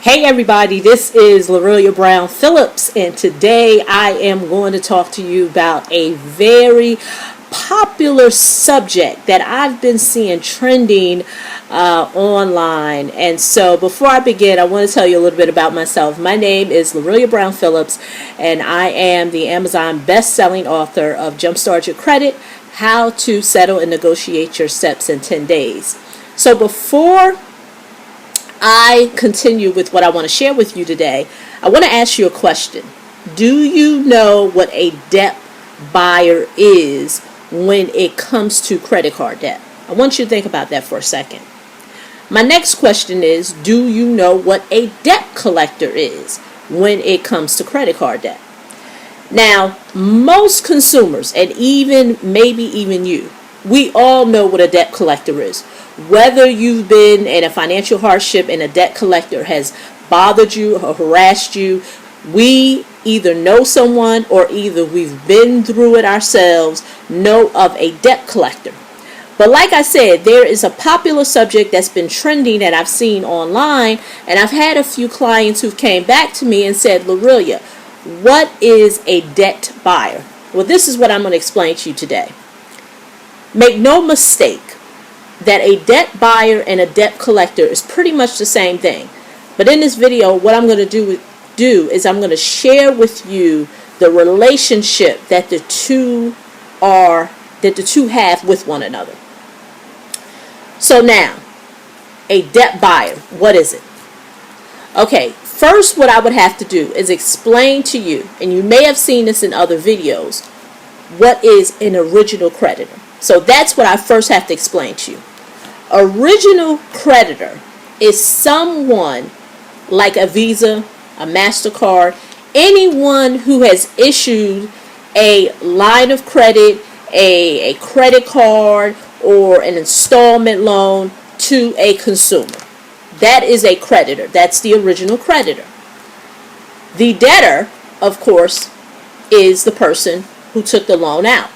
Hey everybody, this is Brown-Phillips, and today I am going to talk to you about a very popular subject that I've been seeing trending online. And so before I begin, I want to tell you a little bit about myself. My name is Brown-Phillips, and I am the Amazon best-selling author of Jumpstart Your Credit, How to Settle and Negotiate Your Steps in 10 Days. So before I continue with what I want to share with you today, I want to ask you a question. Do you know what a debt buyer is when it comes to credit card debt? I want you to think about that for a second. My next question is, do you know what a debt collector is when it comes to credit card debt? Now, most consumers, and maybe even you, we all know what a debt collector is. Whether you've been in a financial hardship and a debt collector has bothered you or harassed you, we either know someone or either we've been through it ourselves, know of a debt collector. But like I said, there is a popular subject that's been trending that I've seen online, and I've had a few clients who came back to me and said, Lorelia, what is a debt buyer? Well, this is what I'm going to explain to you today. Make no mistake that a debt buyer and a debt collector is pretty much the same thing. But in this video, what I'm going to do is I'm going to share with you the relationship that the two have with one another. So now, a debt buyer, what is it? Okay, first what I would have to do is explain to you, and you may have seen this in other videos, what is an original creditor. So that's what I first have to explain to you. Original creditor is someone like a Visa, a MasterCard, anyone who has issued a line of credit, a credit card, or an installment loan to a consumer. That is a creditor. That's the original creditor. The debtor, of course, is the person who took the loan out.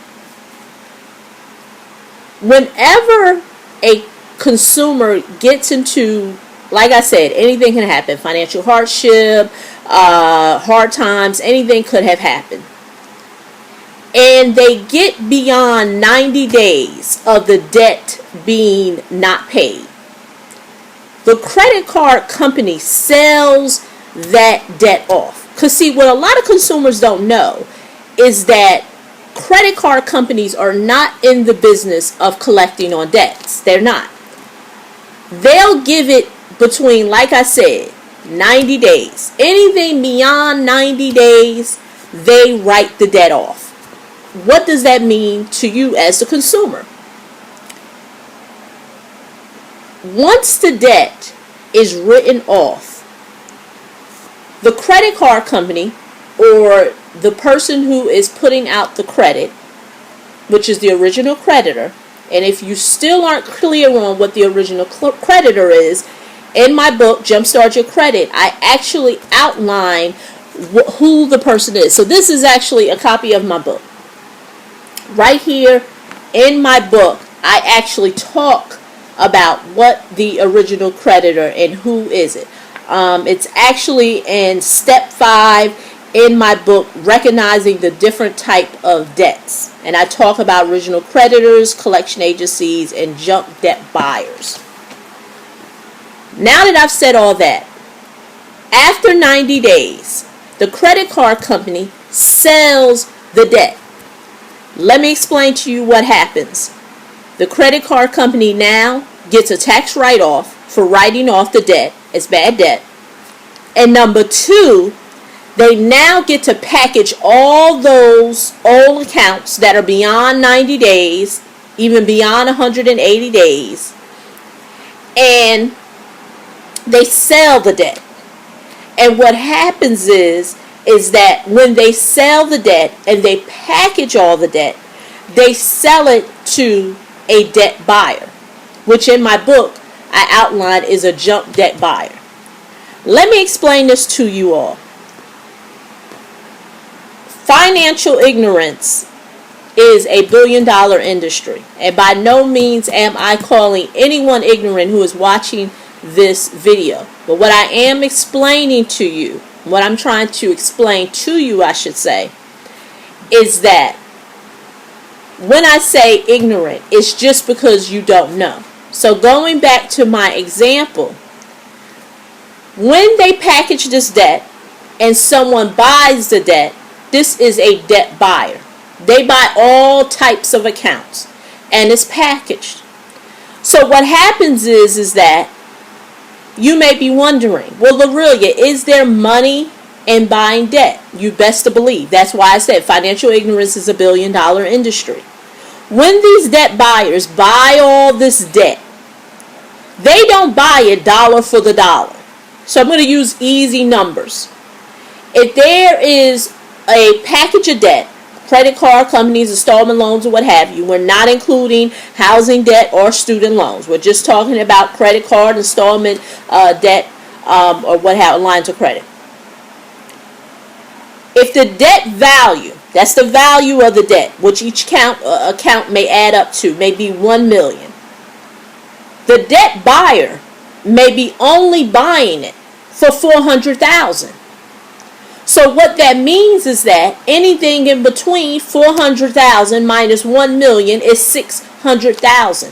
Whenever a consumer gets into, like I said, anything can happen. Financial hardship, hard times, anything could have happened. And they get beyond 90 days of the debt being not paid. The credit card company sells that debt off. Because see, what a lot of consumers don't know is that credit card companies are not in the business of collecting on debts. They're not. They'll give it between, like I said, 90 days. Anything beyond 90 days, they write the debt off. What does that mean to you as the consumer? Once the debt is written off, the credit card company or the person who is putting out the credit, which is the original creditor, and if you still aren't clear on what the original creditor is, in my book, Jumpstart Your Credit, I actually outline who the person is. So this is actually a copy of my book. Right here in my book, I actually talk about what the original creditor and who is it. It's actually in step 5 in my book, recognizing the different type of debts. And I talk about original creditors, collection agencies, and junk debt buyers. Now that I've said all that, after 90 days, the credit card company sells the debt. Let me explain to you what happens. The credit card company now gets a tax write-off for writing off the debt as bad debt. And number 2, they now get to package all those old accounts that are beyond 90 days, even beyond 180 days, and they sell the debt. And what happens is that when they sell the debt and they package all the debt, they sell it to a debt buyer, which in my book I outline is a junk debt buyer. Let me explain this to you all. Financial ignorance is a billion-dollar industry, and by no means am I calling anyone ignorant who is watching this video. But what I am explaining to you, what I'm trying to explain to you, I should say, is that when I say ignorant, it's just because you don't know. So going back to my example, when they package this debt and someone buys the debt, this is a debt buyer. They buy all types of accounts and it's packaged. So what happens is that you may be wondering, well, Lorelia, is there money in buying debt? You best to believe. That's why I said financial ignorance is $1 billion industry. When these debt buyers buy all this debt, they don't buy it dollar for the dollar. So I'm going to use easy numbers. If there is a package of debt, credit card companies, installment loans, or what have you, we're not including housing debt or student loans. We're just talking about credit card, installment debt, or what have lines of credit. If the debt value, that's the value of the debt, which each account may add up to, may be $1 million. The debt buyer may be only buying it for $400,000. So what that means is that anything in between $400,000 minus $1 million is $600,000.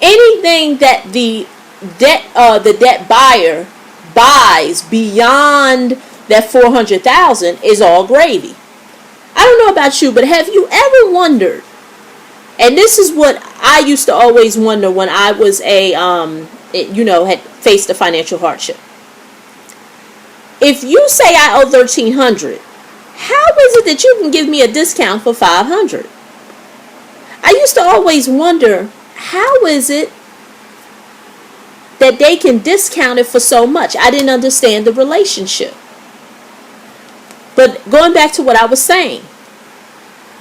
Anything that the debt buyer buys beyond that $400,000 is all gravy. I don't know about you, but have you ever wondered? And this is what I used to always wonder when I was had faced a financial hardship. If you say I owe $1,300, how is it that you can give me a discount for $500? I used to always wonder, how is it that they can discount it for so much? I didn't understand the relationship. But going back to what I was saying.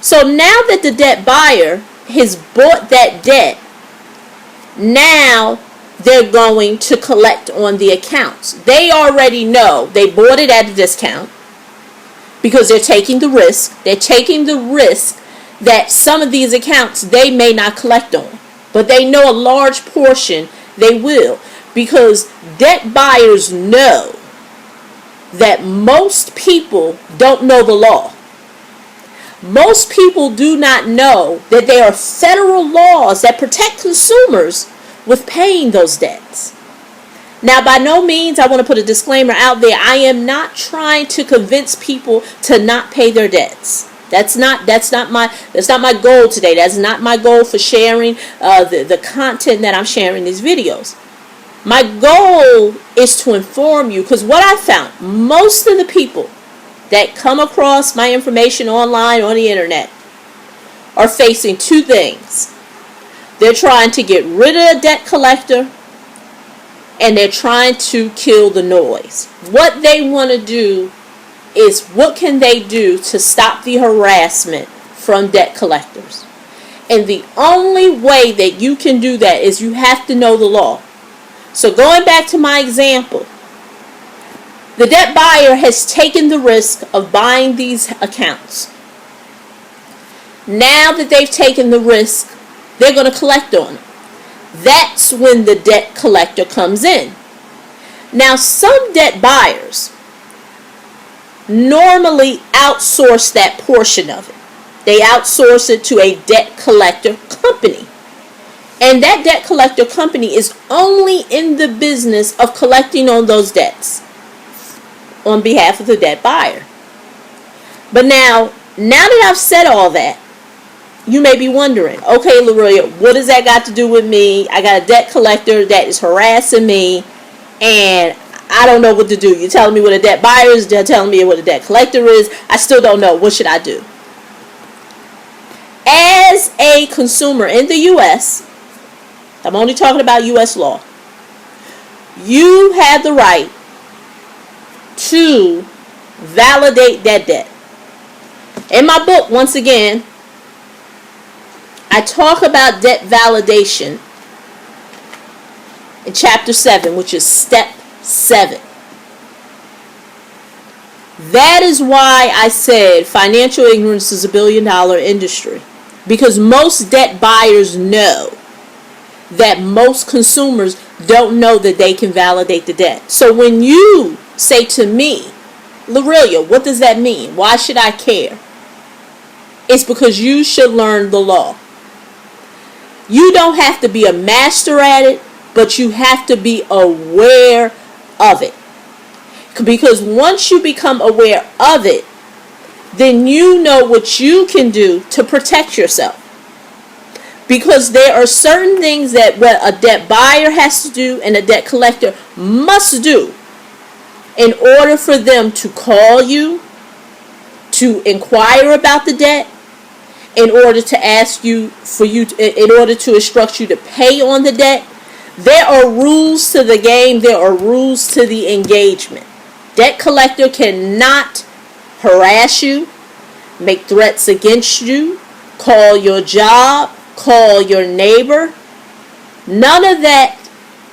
So now that the debt buyer has bought that debt, now they're going to collect on the accounts. They already know they bought it at a discount because they're taking the risk. They're taking the risk that some of these accounts they may not collect on. But they know a large portion they will, because debt buyers know that most people don't know the law. Most people do not know that there are federal laws that protect consumers with paying those debts. Now, by no means, I want to put a disclaimer out there. I am not trying to convince people to not pay their debts. That's not my goal today. That's not my goal for sharing the content that I'm sharing in these videos. My goal is to inform you, because what I found, most of the people that come across my information online on the internet are facing two things. They're trying to get rid of a debt collector, and they're trying to kill the noise. What they want to do is, what can they do to stop the harassment from debt collectors? And the only way that you can do that is you have to know the law. So going back to my example, the debt buyer has taken the risk of buying these accounts. Now that they've taken the risk, they're going to collect on it. That's when the debt collector comes in. Now, some debt buyers normally outsource that portion of it. They outsource it to a debt collector company. And that debt collector company is only in the business of collecting on those debts on behalf of the debt buyer. But now that I've said all that, you may be wondering, okay, Lorelia, what does that got to do with me? I got a debt collector that is harassing me, and I don't know what to do. You're telling me what a debt buyer is, they're telling me what a debt collector is. I still don't know. What should I do? As a consumer in the U.S., I'm only talking about U.S. law, you have the right to validate that debt. In my book, once again, I talk about debt validation in chapter 7, which is step 7. That is why I said financial ignorance is $1 billion industry, because most debt buyers know that most consumers don't know that they can validate the debt. So when you say to me, Lorelia, what does that mean? Why should I care? It's because you should learn the law. You don't have to be a master at it, but you have to be aware of it. Because once you become aware of it, then you know what you can do to protect yourself. Because there are certain things that what a debt buyer has to do and a debt collector must do in order for them to call you, to inquire about the debt, in order to ask you for you, in order to instruct you to pay on the debt. There are rules to the game. There are rules to the engagement. Debt collector cannot harass you, make threats against you, call your job, call your neighbor. None of that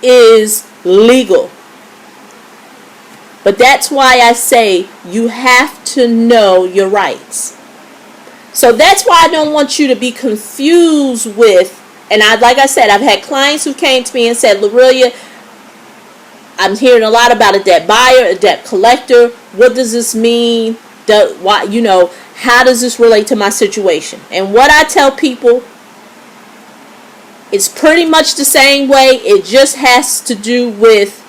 is legal. But that's why I say you have to know your rights. So that's why I don't want you to be confused with, and like I said, I've had clients who came to me and said, Lorelia, I'm hearing a lot about a debt buyer, a debt collector. What does this mean? How does this relate to my situation? And what I tell people, it's pretty much the same way. It just has to do with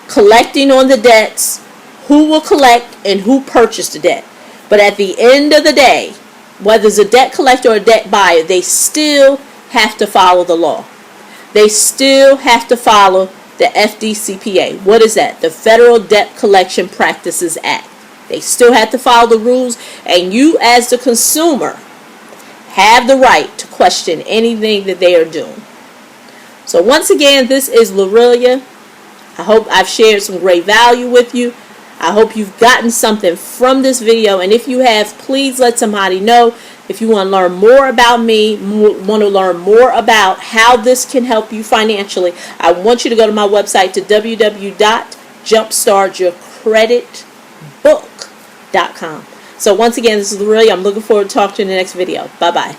collecting on the debts, who will collect, and who purchased the debt. But at the end of the day, whether it's a debt collector or a debt buyer, they still have to follow the law. They still have to follow the FDCPA. What is that? The Federal Debt Collection Practices Act. They still have to follow the rules, and you as the consumer have the right to question anything that they are doing. So once again, this is Lorelia. I hope I've shared some great value with you. I hope you've gotten something from this video, and if you have, please let somebody know. If you want to learn more about me, want to learn more about how this can help you financially, I want you to go to my website to www.jumpstartyourcreditbook.com. So once again, this is Lorelia. I'm looking forward to talking to you in the next video. Bye-bye.